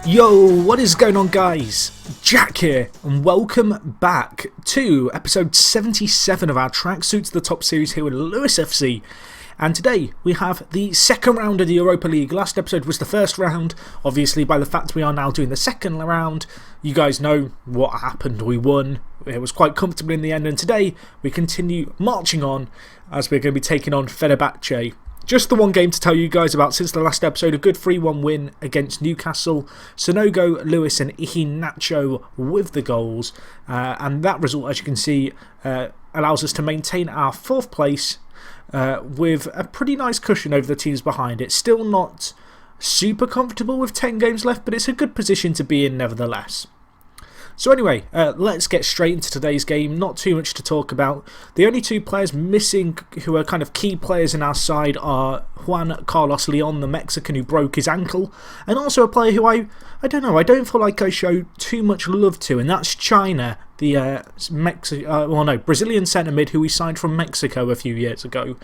Yo, what is going on, guys? Jack here, and welcome back to episode 77 of our Tracksuit to the Top series here with Lewis FC. And today we have the second round of the Europa League. Last episode was the first round. Obviously, by the fact we are now doing the second round, you guys know what happened. We won. It was quite comfortable in the end. And today we continue marching on as we're going to be taking on Fenerbahce. Just the one game to tell you guys about since the last episode. A good 3-1 win against Newcastle. Sonogo, Lewis and Iheanacho with the goals. And that result, as you can see, allows us to maintain our 4th place with a pretty nice cushion over the teams behind it. Still not super comfortable with 10 games left, but it's a good position to be in nevertheless. So anyway, let's get straight into today's game. Not too much to talk about. The only 2 players missing who are kind of key players in our side are Juan Carlos Leon, the Mexican who broke his ankle, and also a player who I don't know, I don't feel like I show too much love to, and that's China, the Brazilian centre mid who we signed from Mexico a few years ago.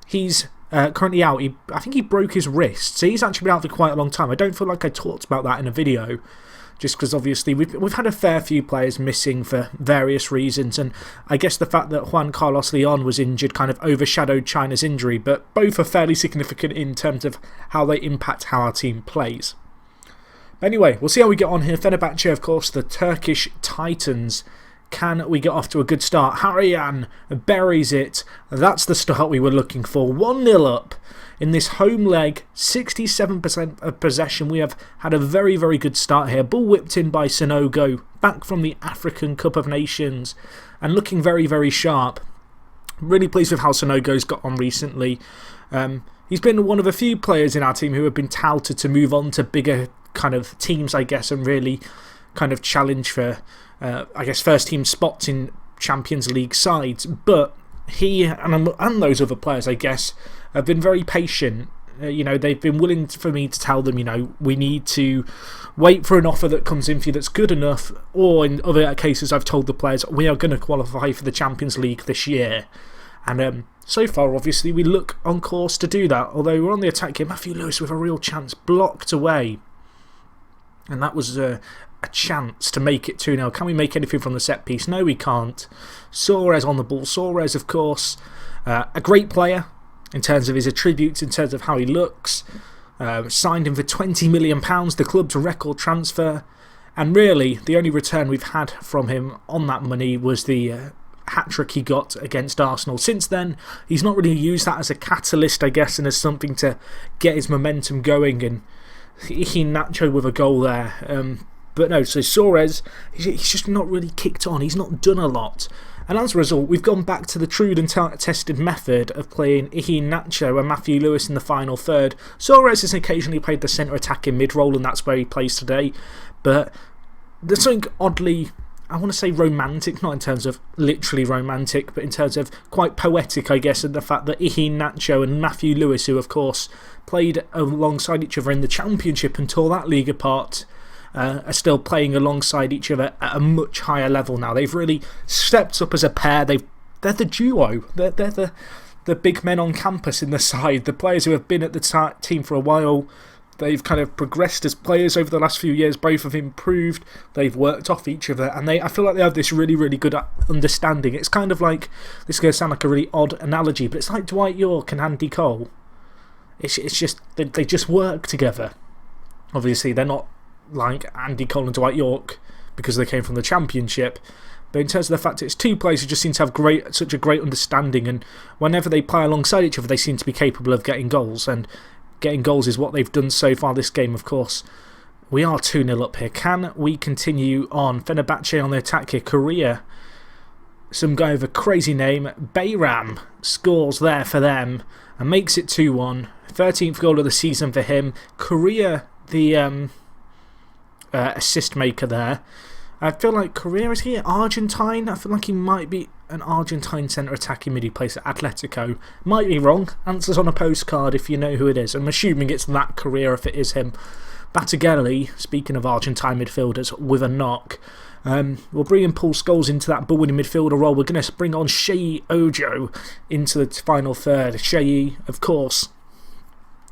He's currently out. I think he broke his wrist, so he's actually been out for quite a long time. I don't feel like I talked about that in a video, just because obviously we've had a fair few players missing for various reasons, and I guess the fact that Juan Carlos Leon was injured kind of overshadowed China's injury, but both are fairly significant in terms of how they impact how our team plays. Anyway, we'll see how we get on here. Fenerbahce, of course, the Turkish Titans. Can we get off to a good start? Harian buries it. That's the start we were looking for. 1-0 up in this home leg. 67% of possession. We have had a very, very good start here. Ball whipped in by Sonogo, back from the African Cup of Nations, and looking very, very sharp. Really pleased with how Sonogo's got on recently. He's been one of a few players in our team who have been touted to move on to bigger kind of teams, I guess, and really kind of challenge for I guess first team spots in Champions League sides, but he and those other players, I guess, have been very patient. They've been willing for me to tell them, we need to wait for an offer that comes in for you that's good enough, or in other cases I've told the players we are going to qualify for the Champions League this year. And so far, obviously, we look on course to do that, although we're on the attack here. Matthew Lewis with a real chance, blocked away. And that was a chance to make it 2-0. Can we make anything from the set piece? No, we can't. Suarez on the ball. Suarez, of course, a great player in terms of his attributes, in terms of how he looks. Signed him for £20 million, the club's record transfer. And really, the only return we've had from him on that money was the hat-trick he got against Arsenal. Since then, he's not really used that as a catalyst, I guess, and as something to get his momentum going. And Iheanacho with a goal there. But no, so Suarez, he's just not really kicked on. He's not done a lot. And as a result, we've gone back to the true and tested method of playing Iheanacho and Matthew Lewis in the final third. Suarez has occasionally played the centre attacking mid-role, and that's where he plays today. But there's something oddly, I want to say romantic, not in terms of literally romantic, but in terms of quite poetic, I guess, in the fact that Iheanacho and Matthew Lewis, who of course played alongside each other in the Championship and tore that league apart, are still playing alongside each other at a much higher level now. They've really stepped up as a pair. They're the duo. They're the big men on campus in the side. The players who have been at the team for a while. They've kind of progressed as players over the last few years. Both have improved. They've worked off each other. And I feel like they have this really, really good understanding. It's kind of like, this is going to sound like a really odd analogy, but it's like Dwight Yorke and Andy Cole. It's just, they just work together. Obviously, they're not like Andy Cole and Dwight Yorke because they came from the Championship. But in terms of the fact it's 2 players who just seem to have such a great understanding, and whenever they play alongside each other, they seem to be capable of getting goals. And getting goals is what they've done so far this game, of course. We are 2-0 up here. Can we continue on? Fenerbahce on the attack here. Korea, some guy with a crazy name, Bayram, scores there for them and makes it 2-1. 13th goal of the season for him. Korea, the assist maker there. I feel like Korea, is he Argentine? I feel like he might be an Argentine centre attacking mid. He plays at Atletico. Might be wrong. Answers on a postcard if you know who it is. I'm assuming it's that Korea if it is him. Battigelli, speaking of Argentine midfielders, with a knock. We'll bring in Paul Scholes into that ball-winning midfielder role. We're going to bring on Shei Ojo into the final third. Shei, of course,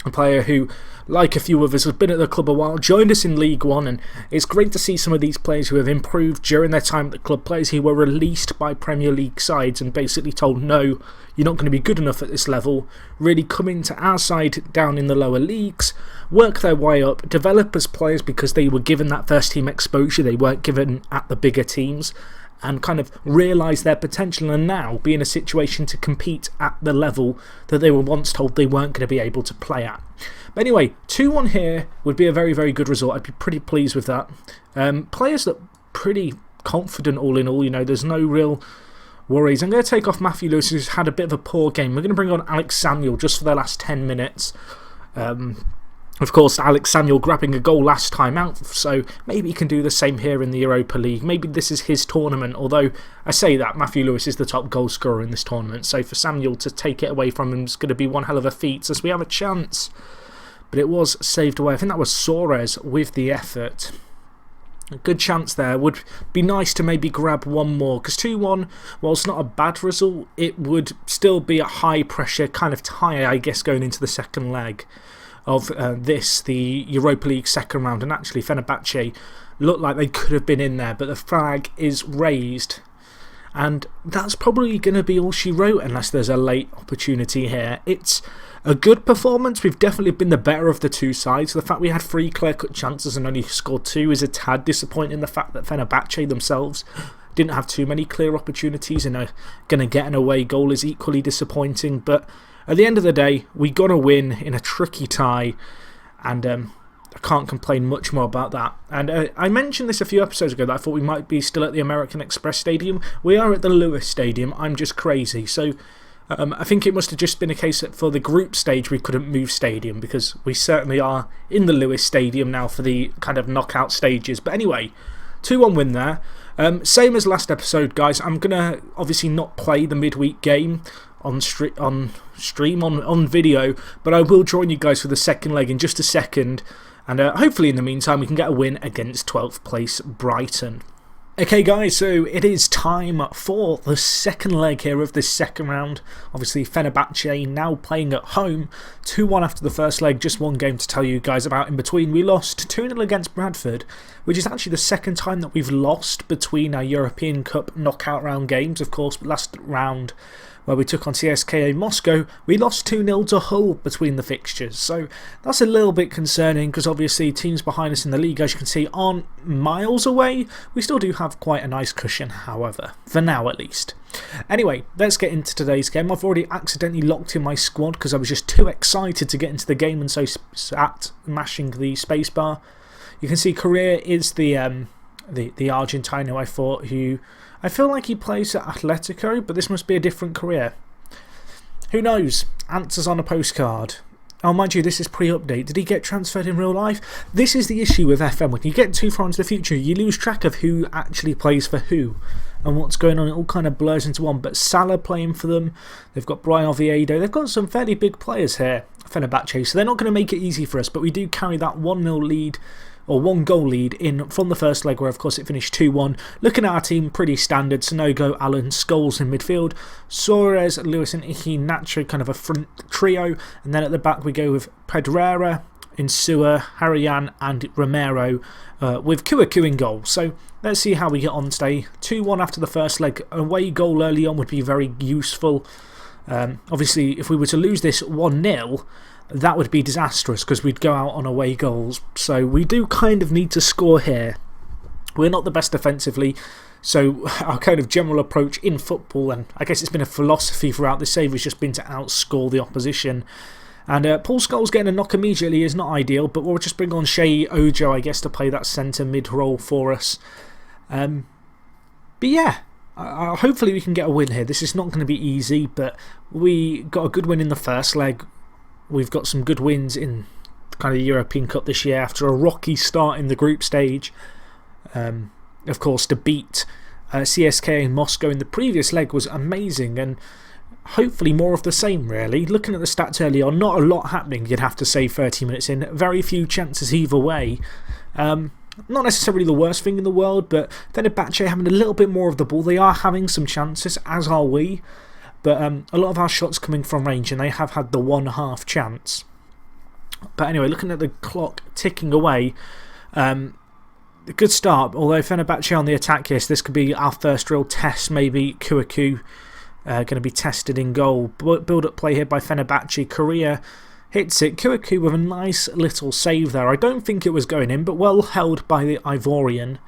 a player who, like a few others, has been at the club a while, joined us in League One, and it's great to see some of these players who have improved during their time at the club, players who were released by Premier League sides and basically told, no, you're not going to be good enough at this level, really come into our side down in the lower leagues, work their way up, develop as players because they were given that first team exposure they weren't given at the bigger teams, and kind of realise their potential and now be in a situation to compete at the level that they were once told they weren't going to be able to play at. But anyway, 2-1 here would be a very, very good result. I'd be pretty pleased with that. Players look pretty confident all in all, you know, there's no real worries. I'm going to take off Matthew Lewis, who's had a bit of a poor game. We're going to bring on Alex Samuel just for the last 10 minutes. Of course, Alex Samuel grabbing a goal last time out, so maybe he can do the same here in the Europa League. Maybe this is his tournament, although I say that Matthew Lewis is the top goal scorer in this tournament, so for Samuel to take it away from him is going to be one hell of a feat, as we have a chance. But it was saved away. I think that was Suarez with the effort. A good chance there. Would be nice to maybe grab one more, because 2-1, whilst not a bad result, it would still be a high pressure kind of tie, I guess, going into the second leg of the Europa League second round. And actually Fenerbahce looked like they could have been in there, but the flag is raised, and that's probably going to be all she wrote unless there's a late opportunity here. It's a good performance. We've definitely been the better of the two sides. The fact we had 3 clear-cut chances and only scored 2 is a tad disappointing. The fact that Fenerbahce themselves didn't have too many clear opportunities and are going to get an away goal is equally disappointing. But at the end of the day, we got a win in a tricky tie, and I can't complain much more about that. And I mentioned this a few episodes ago that I thought we might be still at the American Express Stadium. We are at the Lewis Stadium. I'm just crazy. So I think it must have just been a case that for the group stage we couldn't move stadium, because we certainly are in the Lewis Stadium now for the kind of knockout stages. But anyway, 2-1 win there. Same as last episode, guys. I'm going to obviously not play the midweek game on video, but I will join you guys for the second leg in just a second, and hopefully in the meantime we can get a win against 12th place Brighton. Okay guys, so it is time for the second leg here of this second round. Obviously Fenerbahce now playing at home, 2-1 after the first leg. Just one game to tell you guys about in between. We lost 2-0 against Bradford, which is actually the second time that we've lost between our European Cup knockout round games. Of course, last round where we took on CSKA Moscow, we lost 2-0 to Hull between the fixtures. So that's a little bit concerning, because obviously teams behind us in the league, as you can see, aren't miles away. We still do have quite a nice cushion, however, for now at least. Anyway, let's get into today's game. I've already accidentally locked in my squad because I was just too excited to get into the game and so sat mashing the spacebar. You can see Correa is the Argentine who I feel like he plays at Atletico, but this must be a different career. Who knows? Answers on a postcard. Oh, mind you, this is pre-update. Did he get transferred in real life? This is the issue with FM. When you get too far into the future, you lose track of who actually plays for who and what's going on. It all kind of blurs into one. But Salah playing for them. They've got Brian Oviedo. They've got some fairly big players here, Fenerbahce, so they're not going to make it easy for us. But we do carry that 1-0 lead, or 1-goal lead in from the first leg, where of course it finished 2-1. Looking at our team, pretty standard. Sonogo, Allen, Scholes in midfield, Suarez, Lewis and Iheanacho, kind of a front trio, and then at the back we go with Pedrera, Insua, Harayan and Romero, with Kouakou in goal. So let's see how we get on today. 2-1 after the first leg. Away goal early on would be very useful. Obviously if we were to lose this 1-0, that would be disastrous, because we'd go out on away goals. So we do kind of need to score here. We're not the best defensively, so our kind of general approach in football, and I guess it's been a philosophy throughout this save, has just been to outscore the opposition. And Paul Scholes getting a knock immediately is not ideal, but we'll just bring on Shea Ojo, I guess, to play that centre mid role for us. But yeah, hopefully we can get a win here. This is not going to be easy, but we got a good win in the first leg. We've got some good wins in kind of the European Cup this year after a rocky start in the group stage. Of course, to beat CSKA in Moscow in the previous leg was amazing, and hopefully more of the same, really. Looking at the stats early on, not a lot happening, you'd have to say, 30 minutes in. Very few chances either way. Not necessarily the worst thing in the world, but Fenerbahce having a little bit more of the ball. They are having some chances, as are we. But a lot of our shots coming from range, and they have had the 1/2 chance. But anyway, looking at the clock ticking away, a good start. Although Fenerbahce on the attack here, so this could be our first real test. Maybe Kouakou going to be tested in goal. Build-up play here by Fenerbahce. Korea hits it. Kouakou with a nice little save there. I don't think it was going in, but well held by the Ivorian.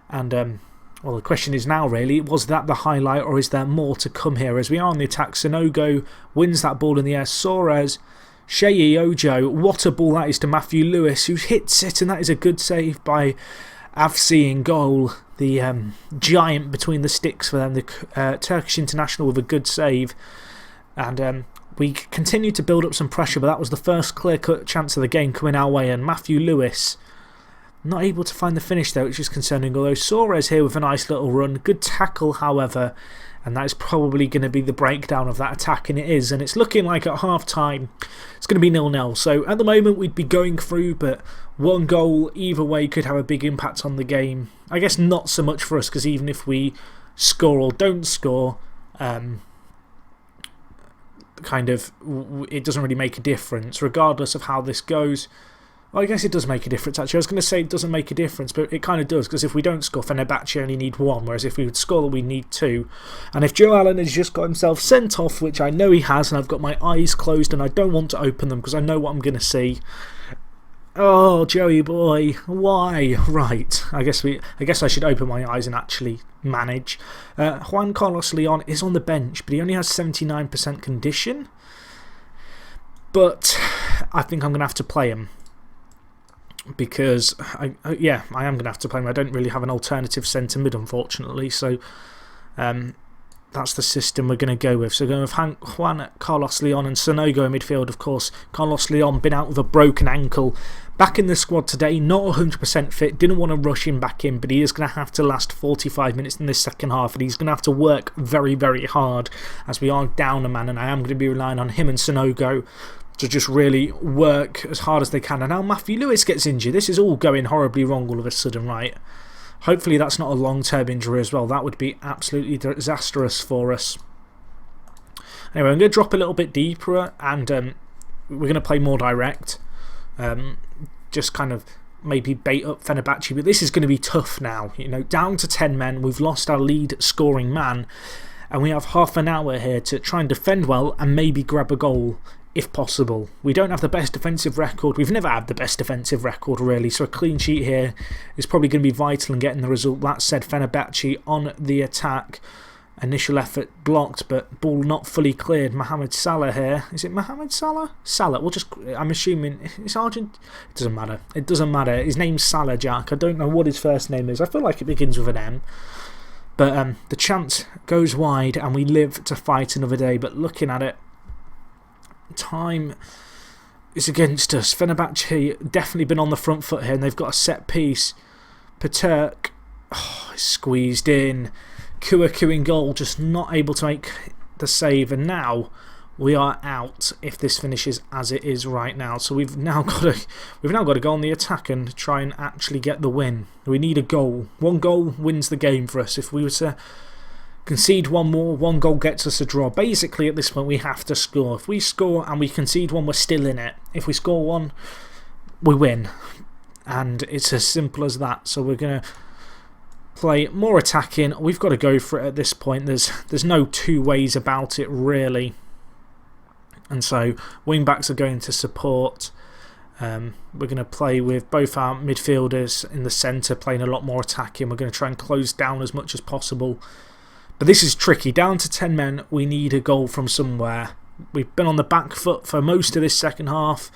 And well, the question is now really, was that the highlight or is there more to come here? As we are on the attack, Sonogo wins that ball in the air. Soares, Sheyi Ojo, what a ball that is to Matthew Lewis, who hits it, and that is a good save by Avci in goal. The giant between the sticks for them, the Turkish international with a good save. And we continue to build up some pressure, but that was the first clear-cut chance of the game coming our way, and Matthew Lewis not able to find the finish there, which is concerning, although Soares here with a nice little run. Good tackle, however, and that is probably going to be the breakdown of that attack, and it is. And it's looking like at half-time it's going to be 0-0. So at the moment we'd be going through, but one goal either way could have a big impact on the game. I guess not so much for us, because even if we score or don't score, kind of, it doesn't really make a difference, regardless of how this goes. Well, I guess it does make a difference, actually. I was going to say it doesn't make a difference, but it kind of does, because if we don't score, Fenerbahce only need 1, whereas if we would score, we need 2. And if Joe Allen has just got himself sent off, which I know he has, and I've got my eyes closed and I don't want to open them because I know what I'm going to see. Oh, Joey boy, why? Right, I guess I should open my eyes and actually manage. Juan Carlos Leon is on the bench, but he only has 79% condition. But I think I'm going to have to play him, because yeah, I am going to have to play him. I don't really have an alternative centre mid, unfortunately, so that's the system we're going to go with. So going with Juan Carlos Leon and Sonogo in midfield, of course. Carlos Leon been out with a broken ankle, back in the squad today, not 100% fit, didn't want to rush him back in, but he is going to have to last 45 minutes in this second half, and he's going to have to work very, very hard, as we are down a man, and I am going to be relying on him and Sonogo to just really work as hard as they can. And now Matthew Lewis gets injured. This is all going horribly wrong all of a sudden, right? Hopefully that's not a long-term injury as well. That would be absolutely disastrous for us. Anyway, I'm going to drop a little bit deeper, and we're going to play more direct. Just kind of maybe bait up Fenerbahce, but this is going to be tough now. You know, down to 10 men, we've lost our lead scoring man, and we have half an hour here to try and defend well and maybe grab a goal if possible. We don't have the best defensive record. We've never had the best defensive record, really, so a clean sheet here is probably going to be vital in getting the result. That said, Fenerbahce on the attack. Initial effort blocked, but ball not fully cleared. Mohamed Salah here. Is it Mohamed Salah? Salah. We'll just, I'm assuming it's Argent. It doesn't matter. It doesn't matter. His name's Salah Jack. I don't know what his first name is. I feel like it begins with an M. But the chance goes wide, and we live to fight another day. But looking at it, time is against us. Fenerbahce definitely been on the front foot here, and they've got a set piece. Paterk, squeezed in. Kouakou in goal, just not able to make the save, and now we are out if this finishes as it is right now. So we've now got to go on the attack and try and actually get the win. We need a goal. One goal wins the game for us. If we were to concede one more, one goal gets us a draw. Basically at this point we have to score. If we score and we concede one, we're still in it. If we score one, we win, and it's as simple as that. So we're going to play more attacking. We've got to go for it at this point. There's no two ways about it, really. And so wing backs are going to support. We're going to play with both our midfielders in the centre, playing a lot more attacking. We're going to try and close down as much as possible. But this is tricky. Down to 10 men, we need a goal from somewhere. We've been on the back foot for most of this second half.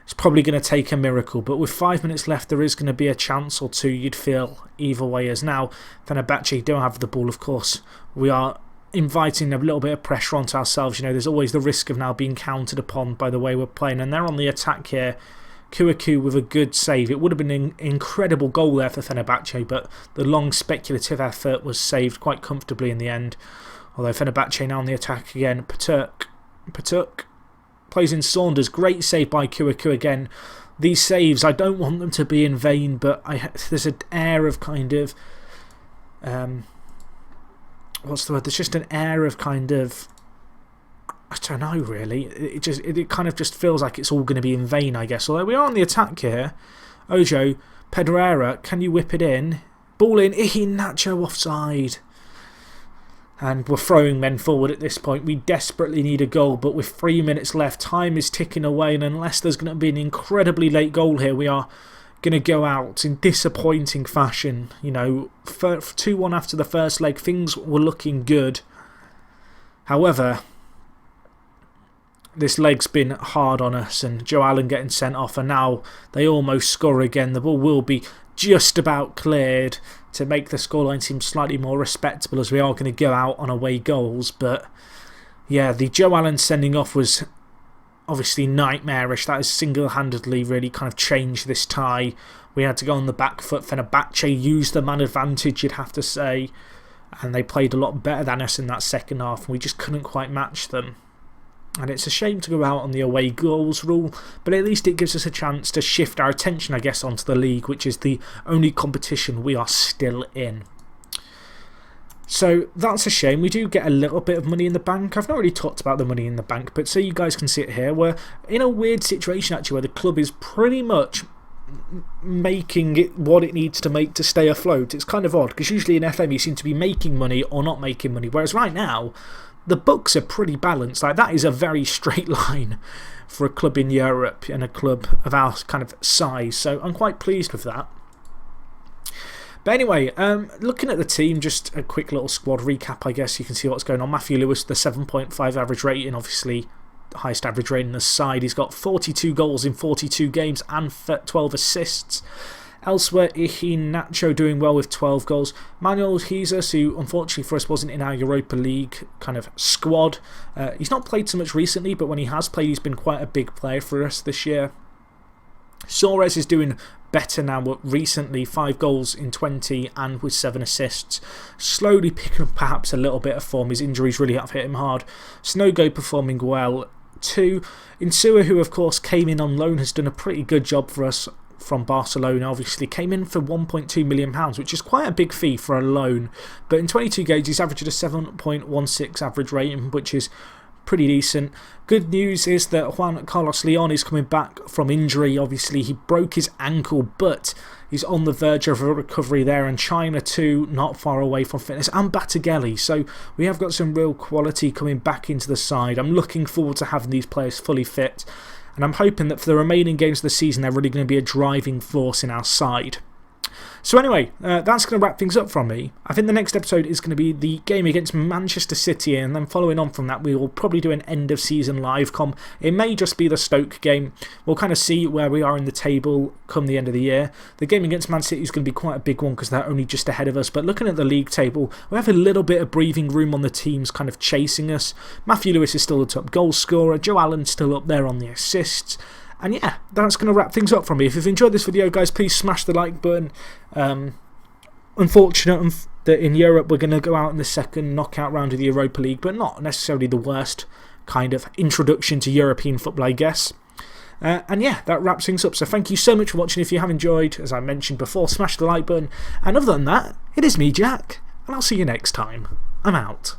It's probably going to take a miracle, but with 5 minutes left, there is going to be a chance or two, you'd feel, either way. As now, Fenerbahce don't have the ball, of course. We are inviting a little bit of pressure onto ourselves. You know, there's always the risk of now being countered upon by the way we're playing, and they're on the attack here. Kouakou with a good save. It would have been an incredible goal there for Fenerbahce, but the long speculative effort was saved quite comfortably in the end. Although Fenerbahce now on the attack again. Paterk plays in Saunders. Great save by Kouakou again. These saves, I don't want them to be in vain, but there's an air of kind of... what's the word? There's just an air of kind of... I don't know really. It kind of just feels like it's all going to be in vain, I guess. Although we are on the attack here. Ojo, Pedrera, can you whip it in? Ball in, Nacho offside. And we're throwing men forward at this point. We desperately need a goal, but with 3 minutes left, time is ticking away, and unless there's going to be an incredibly late goal here, we are going to go out in disappointing fashion. You know, 2-1 after the first leg, things were looking good. However, this leg's been hard on us, and Joe Allen getting sent off, and now they almost score again. The ball will be just about cleared to make the scoreline seem slightly more respectable, as we are going to go out on away goals. But yeah, the Joe Allen sending off was obviously nightmarish. That has single-handedly really kind of changed this tie. We had to go on the back foot. Fenerbahce used the man advantage, you'd have to say, and they played a lot better than us in that second half, and we just couldn't quite match them. And it's a shame to go out on the away goals rule, but at least it gives us a chance to shift our attention, I guess, onto the league, which is the only competition we are still in. So that's a shame. We do get a little bit of money in the bank. I've not really talked about the money in the bank, but so you guys can see it here. We're in a weird situation, actually, where the club is pretty much making it what it needs to make to stay afloat. It's kind of odd, because usually in FM you seem to be making money or not making money, whereas right now the books are pretty balanced. Like, that is a very straight line for a club in Europe and a club of our kind of size. So I'm quite pleased with that. But anyway, looking at the team, just a quick little squad recap, I guess. You can see what's going on. Matthew Lewis, the 7.5 average rating, obviously the highest average rating in the side. He's got 42 goals in 42 games and 12 assists. Elsewhere, Nacho doing well with 12 goals. Manuel Jesus, who unfortunately for us wasn't in our Europa League kind of squad. He's not played so much recently, but when he has played, he's been quite a big player for us this year. Suarez is doing better now recently, 5 goals in 20 and with 7 assists. Slowly picking up perhaps a little bit of form. His injuries really have hit him hard. Snogo performing well too. Insua, who of course came in on loan, has done a pretty good job for us from Barcelona. Obviously came in for £1.2 million, which is quite a big fee for a loan, but in 22 games he's averaged a 7.16 average rating, which is pretty decent. Good news is that Juan Carlos Leon is coming back from injury. Obviously he broke his ankle, but he's on the verge of a recovery there, and China too, not far away from fitness, and Batagelli. So we have got some real quality coming back into the side. I'm looking forward to having these players fully fit, and I'm hoping that for the remaining games of the season they're really going to be a driving force in our side. So anyway, that's going to wrap things up from me. I think the next episode is going to be the game against Manchester City, and then following on from that we will probably do an end of season live com. It may just be the Stoke game. We'll kind of see where we are in the table come the end of the year. The game against Man City is going to be quite a big one because they're only just ahead of us, but looking at the league table, we have a little bit of breathing room on the teams kind of chasing us. Matthew Lewis is still the top goal scorer, Joe Allen's still up there on the assists. And yeah, that's going to wrap things up from me. If you've enjoyed this video, guys, please smash the like button. Unfortunate that in Europe we're going to go out in the second knockout round of the Europa League, but not necessarily the worst kind of introduction to European football, I guess. And yeah, that wraps things up. So thank you so much for watching. If you have enjoyed, as I mentioned before, smash the like button. And other than that, it is me, Jack, and I'll see you next time. I'm out.